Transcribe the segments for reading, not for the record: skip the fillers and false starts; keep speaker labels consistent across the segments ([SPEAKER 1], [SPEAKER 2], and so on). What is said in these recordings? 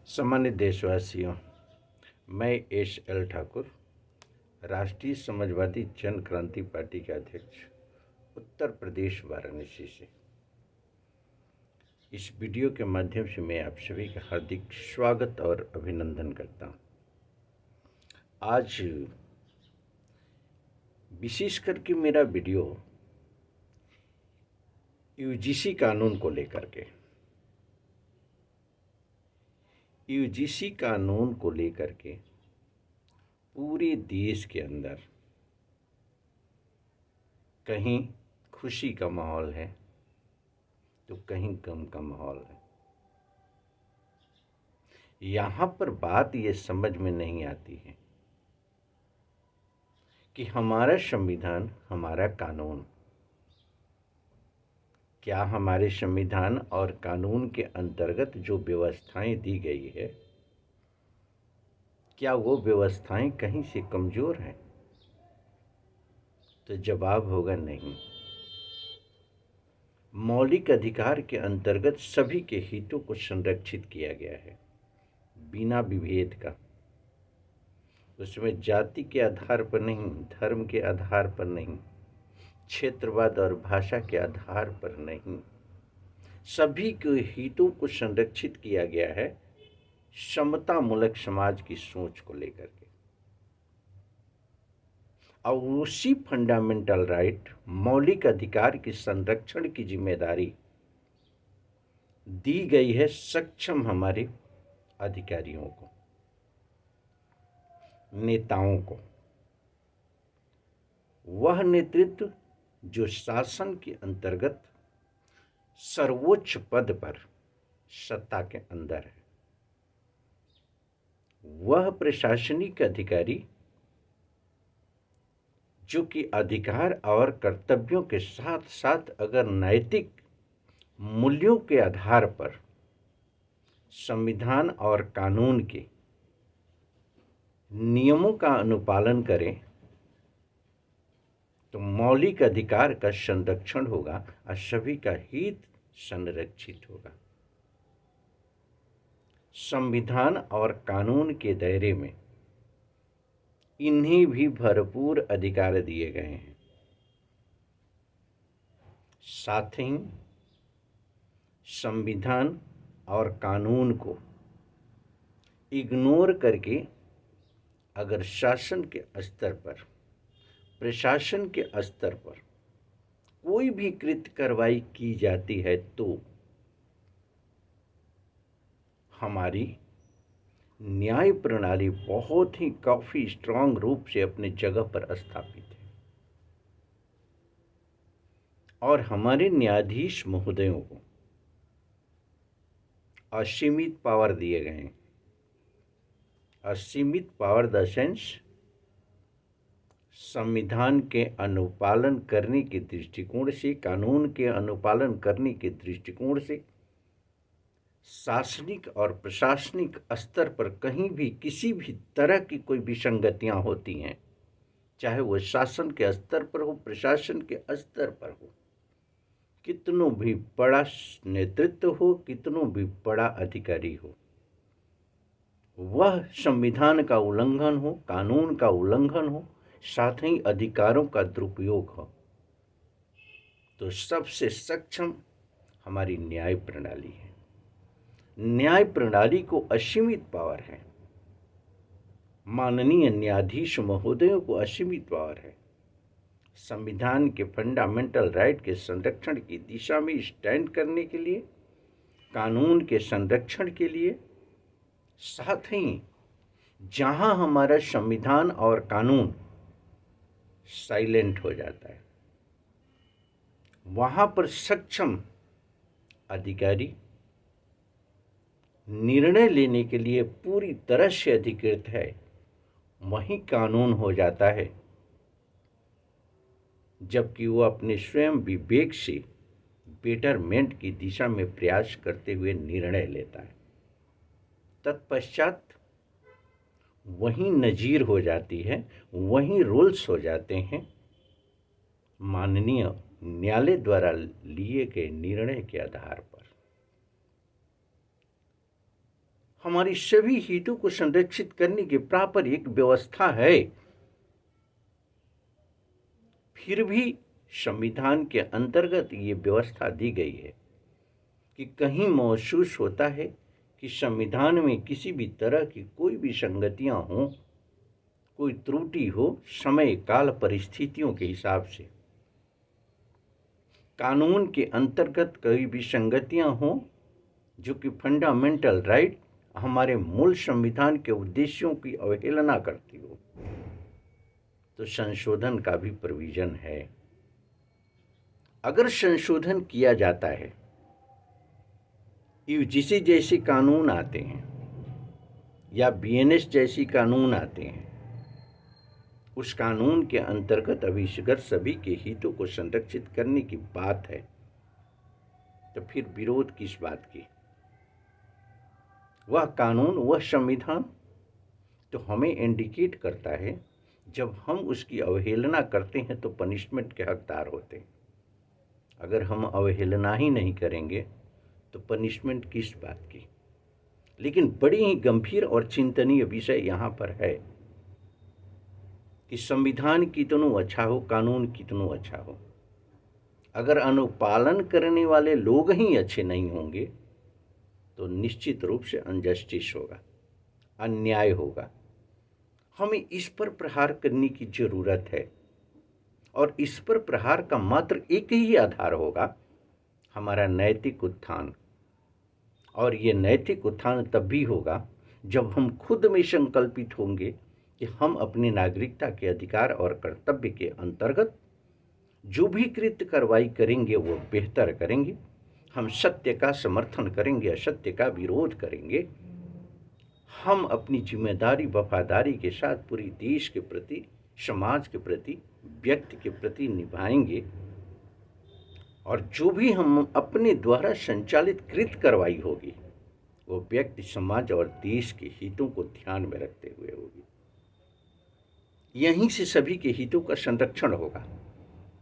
[SPEAKER 1] सामान्य देशवासियों, मैं एस एल ठाकुर, राष्ट्रीय समाजवादी जन क्रांति पार्टी के अध्यक्ष, उत्तर प्रदेश वाराणसी से इस वीडियो के माध्यम से मैं आप सभी का हार्दिक स्वागत और अभिनंदन करता हूं। आज विशेष करके मेरा वीडियो यूजीसी कानून को लेकर के पूरे देश के अंदर कहीं खुशी का माहौल है तो कहीं गम का माहौल है। यहाँ पर बात ये समझ में नहीं आती है कि हमारा संविधान, हमारा कानून, क्या हमारे संविधान और कानून के अंतर्गत जो व्यवस्थाएं दी गई है, क्या वो व्यवस्थाएं कहीं से कमज़ोर हैं? तो जवाब होगा नहीं। मौलिक अधिकार के अंतर्गत सभी के हितों को संरक्षित किया गया है, बिना विभेद का। उसमें जाति के आधार पर नहीं, धर्म के आधार पर नहीं, क्षेत्रवाद और भाषा के आधार पर नहीं, सभी के हितों को संरक्षित किया गया है समतामूलक समाज की सोच को लेकर के। और उसी फंडामेंटल राइट, मौलिक अधिकार के संरक्षण की जिम्मेदारी दी गई है सक्षम हमारे अधिकारियों को, नेताओं को। वह नेतृत्व जो शासन के अंतर्गत सर्वोच्च पद पर सत्ता के अंदर है, वह प्रशासनिक अधिकारी जो कि अधिकार और कर्तव्यों के साथ साथ अगर नैतिक मूल्यों के आधार पर संविधान और कानून के नियमों का अनुपालन करें तो मौलिक अधिकार का संरक्षण होगा और सभी का हित संरक्षित होगा। संविधान और कानून के दायरे में इन्हें भी भरपूर अधिकार दिए गए हैं। साथ ही संविधान और कानून को इग्नोर करके अगर शासन के स्तर पर, प्रशासन के स्तर पर कोई भी कृत्य कार्रवाई की जाती है तो हमारी न्याय प्रणाली बहुत ही काफ़ी स्ट्रांग रूप से अपने जगह पर स्थापित है और हमारे न्यायाधीश महोदयों को असीमित पावर दिए गए हैं। असीमित पावर द सेंस संविधान के अनुपालन करने के दृष्टिकोण से, कानून के अनुपालन करने के दृष्टिकोण से शासनिक और प्रशासनिक स्तर पर कहीं भी किसी भी तरह की कोई विसंगतियां होती हैं, चाहे वो शासन के स्तर पर हो, प्रशासन के स्तर पर हो, कितनों भी बड़ा नेतृत्व हो, कितनों भी बड़ा अधिकारी हो, वह संविधान का उल्लंघन हो, कानून का उल्लंघन हो, साथ ही अधिकारों का दुरुपयोग हो, तो सबसे सक्षम हमारी न्याय प्रणाली है। न्याय प्रणाली को असीमित पावर है, माननीय न्यायाधीश महोदयों को असीमित पावर है संविधान के फंडामेंटल राइट के संरक्षण की दिशा में स्टैंड करने के लिए, कानून के संरक्षण के लिए। साथ ही जहां हमारा संविधान और कानून साइलेंट हो जाता है, वहां पर सक्षम अधिकारी निर्णय लेने के लिए पूरी तरह से अधिकृत है, वही कानून हो जाता है, जबकि वो अपने स्वयं विवेक से बेटरमेंट की दिशा में प्रयास करते हुए निर्णय लेता है। तत्पश्चात वही नज़ीर हो जाती है, वही रूल्स हो जाते हैं माननीय न्यायालय द्वारा लिए गए निर्णय के आधार पर। हमारी सभी हितों को संरक्षित करने की प्रॉपर एक व्यवस्था है। फिर भी संविधान के अंतर्गत ये व्यवस्था दी गई है कि कहीं महसूस होता है कि संविधान में किसी भी तरह की कोई भी संगतियां हों, कोई त्रुटि हो, समय काल परिस्थितियों के हिसाब से कानून के अंतर्गत कोई भी संगतियां हों जो कि फंडामेंटल राइट हमारे मूल संविधान के उद्देश्यों की अवहेलना करती हो, तो संशोधन का भी प्रोविजन है। अगर संशोधन किया जाता है, यूजीसी जैसे कानून आते हैं या बीएनएस जैसी कानून आते हैं, उस कानून के अंतर्गत अगर सभी के हितों को संरक्षित करने की बात है, तो फिर विरोध किस बात की? वह कानून, वह संविधान तो हमें इंडिकेट करता है, जब हम उसकी अवहेलना करते हैं तो पनिशमेंट के हकदार होते हैं। अगर हम अवहेलना ही नहीं करेंगे तो पनिशमेंट किस बात की? लेकिन बड़ी ही गंभीर और चिंतनीय विषय यहाँ पर है कि संविधान कितनों अच्छा हो, कानून कितनों अच्छा हो, अगर अनुपालन करने वाले लोग ही अच्छे नहीं होंगे तो निश्चित रूप से अनजस्टिस होगा, अन्याय होगा। हमें इस पर प्रहार करने की जरूरत है और इस पर प्रहार का मात्र एक ही आधार होगा, हमारा नैतिक उत्थान। और ये नैतिक उत्थान तब भी होगा जब हम खुद में संकल्पित होंगे कि हम अपनी नागरिकता के अधिकार और कर्तव्य के अंतर्गत जो भी कृत्य कार्रवाई करेंगे वो बेहतर करेंगे। हम सत्य का समर्थन करेंगे, असत्य का विरोध करेंगे। हम अपनी जिम्मेदारी वफादारी के साथ पूरी देश के प्रति, समाज के प्रति, व्यक्ति के प्रति निभाएंगे और जो भी हम अपने द्वारा संचालित कृत्य कार्रवाई होगी वो व्यक्ति, समाज और देश के हितों को ध्यान में रखते हुए होगी। यहीं से सभी के हितों का संरक्षण होगा,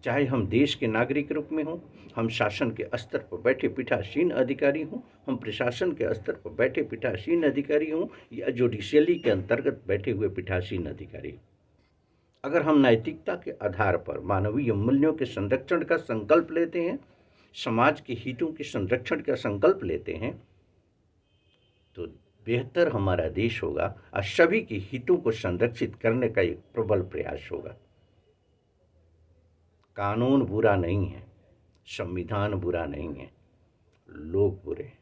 [SPEAKER 1] चाहे हम देश के नागरिक रूप में हों, हम शासन के स्तर पर बैठे पीठासीन अधिकारी हों, हम प्रशासन के स्तर पर बैठे पीठासीन अधिकारी हों या जुडिशियली के अंतर्गत बैठे हुए पीठासीन अधिकारी। अगर हम नैतिकता के आधार पर मानवीय मूल्यों के संरक्षण का संकल्प लेते हैं, समाज के हितों के संरक्षण का संकल्प लेते हैं, तो बेहतर हमारा देश होगा और सभी के हितों को संरक्षित करने का एक प्रबल प्रयास होगा। कानून बुरा नहीं है, संविधान बुरा नहीं है, लोग बुरे हैं।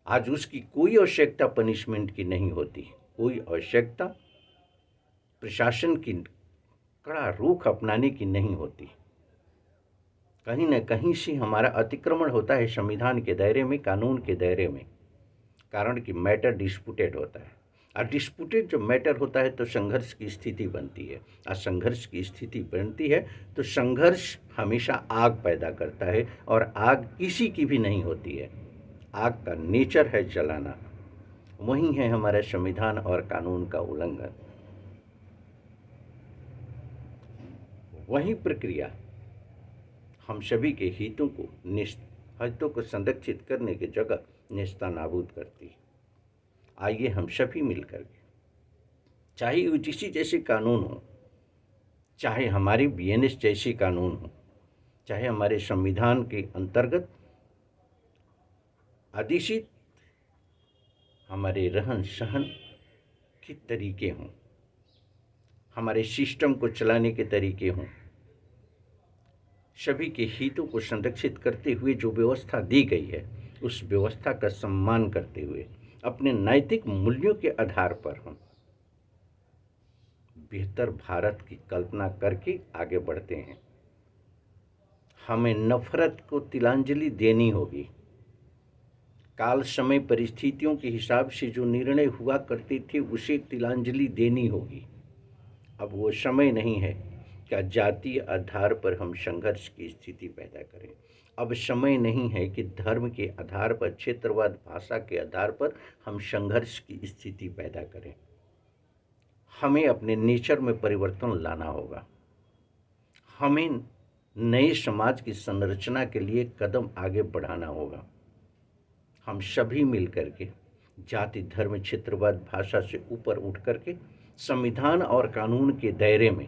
[SPEAKER 1] आज उसकी कोई आवश्यकता पनिशमेंट की नहीं होती, कोई आवश्यकता प्रशासन की कड़ा रुख अपनाने की नहीं होती। कहीं न कहीं से हमारा अतिक्रमण होता है संविधान के दायरे में, कानून के दायरे में, कारण कि मैटर डिस्प्यूटेड होता है और डिस्प्यूटेड जब मैटर होता है तो संघर्ष की स्थिति बनती है और संघर्ष की स्थिति बनती है तो संघर्ष हमेशा आग पैदा करता है और आग किसी की भी नहीं होती है, आग का नेचर है जलाना। वही है हमारे संविधान और कानून का उल्लंघन। वही प्रक्रिया हम सभी के हितों को संरक्षित करने की जगह नेस्तनाबूद करती है। आइए हम सभी मिलकर के, चाहे यूजीसी जैसे कानून हो, चाहे हमारी बीएनएस जैसी कानून हो, चाहे हमारे संविधान के अंतर्गत आदेशित हमारे रहन सहन के तरीके हों, हमारे सिस्टम को चलाने के तरीके हों, सभी के हितों को संरक्षित करते हुए जो व्यवस्था दी गई है उस व्यवस्था का सम्मान करते हुए अपने नैतिक मूल्यों के आधार पर हम बेहतर भारत की कल्पना करके आगे बढ़ते हैं। हमें नफरत को तिलांजलि देनी होगी। काल समय परिस्थितियों के हिसाब से जो निर्णय हुआ करते थे उसे तिलांजलि देनी होगी। अब वो समय नहीं है कि जातीय आधार पर हम संघर्ष की स्थिति पैदा करें। अब समय नहीं है कि धर्म के आधार पर, क्षेत्रवाद, भाषा के आधार पर हम संघर्ष की स्थिति पैदा करें। हमें अपने नेचर में परिवर्तन लाना होगा। हमें नए समाज की संरचना के लिए कदम आगे बढ़ाना होगा। हम सभी मिल करके जाति, धर्म, क्षेत्रवाद, भाषा से ऊपर उठ करके संविधान और कानून के दायरे में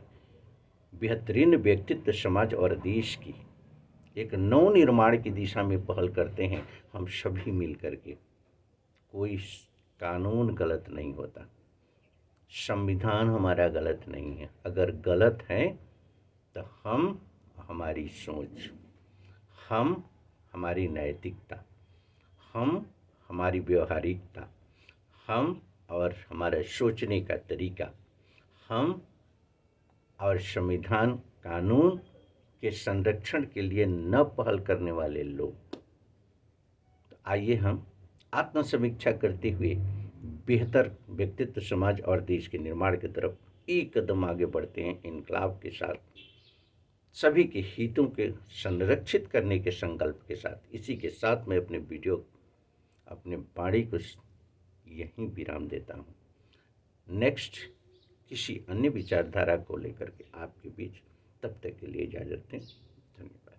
[SPEAKER 1] बेहतरीन व्यक्तित्व, समाज और देश की एक नव निर्माण की दिशा में पहल करते हैं हम सभी मिल करके। कोई कानून गलत नहीं होता, संविधान हमारा गलत नहीं है। अगर गलत है तो हम, हमारी सोच, हम, हमारी नैतिकता, हम, हमारी व्यवहारिकता, हम और हमारा सोचने का तरीका, हम और संविधान कानून के संरक्षण के लिए न पहल करने वाले लोग। तो आइए हम आत्मसमीक्षा करते हुए बेहतर व्यक्तित्व, समाज और देश के निर्माण की तरफ एक कदम आगे बढ़ते हैं, इनकलाब के साथ, सभी के हितों के संरक्षित करने के संकल्प के साथ। इसी के साथ मैं अपने वीडियो, अपने वाणी को यहीं विराम देता हूँ। नेक्स्ट किसी अन्य विचारधारा को लेकर के आपके बीच, तब तक के लिए इजाज़त दें। धन्यवाद।